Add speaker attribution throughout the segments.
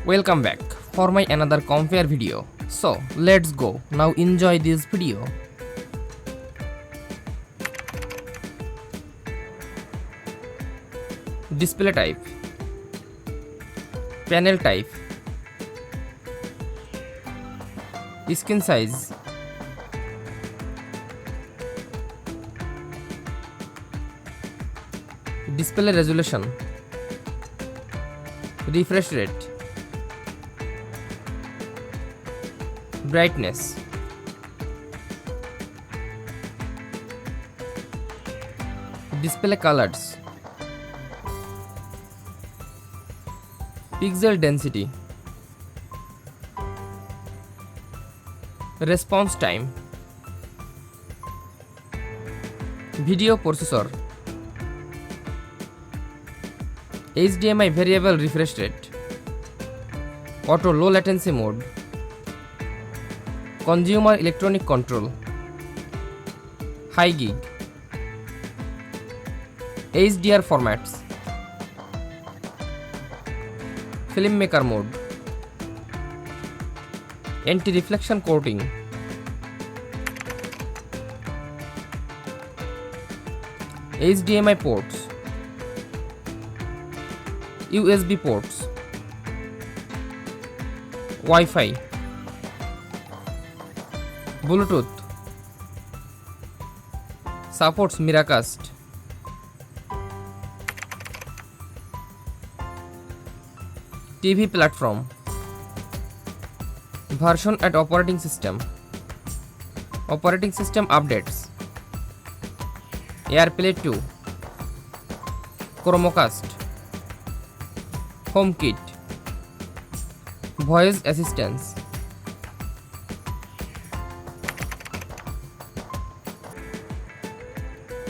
Speaker 1: Welcome back for my another compare video. So let's go. Now enjoy this video. Display type, panel type, screen size, display resolution, refresh rate, brightness, display colors, pixel density, response time, video processor, HDMI variable refresh rate, auto low latency mode, consumer electronic control, high gig, HDR formats, filmmaker mode, anti-reflection coating, HDMI ports, USB ports, Wi-Fi, Bluetooth, supports Miracast, TV platform, version and operating system updates, AirPlay 2, Chromecast, HomeKit, voice assistance,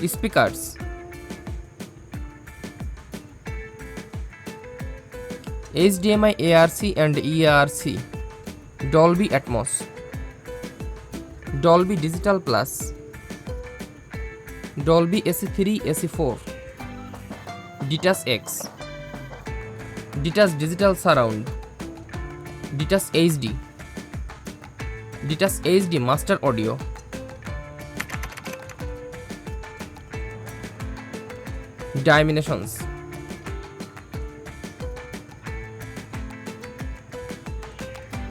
Speaker 1: speakers, HDMI ARC and EARC, Dolby Atmos, Dolby Digital Plus, Dolby AC3 AC4, Detach X, Detach Digital Surround, Detach HD, Detach HD Master Audio, dimensions,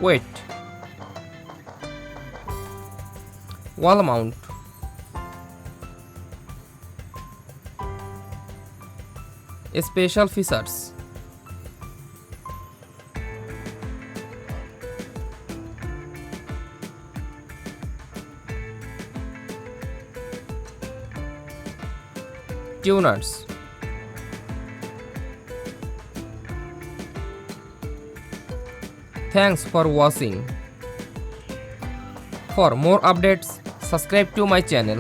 Speaker 1: weight, wall mount, special features, tuners, thanks for watching. For more updates, subscribe to my channel.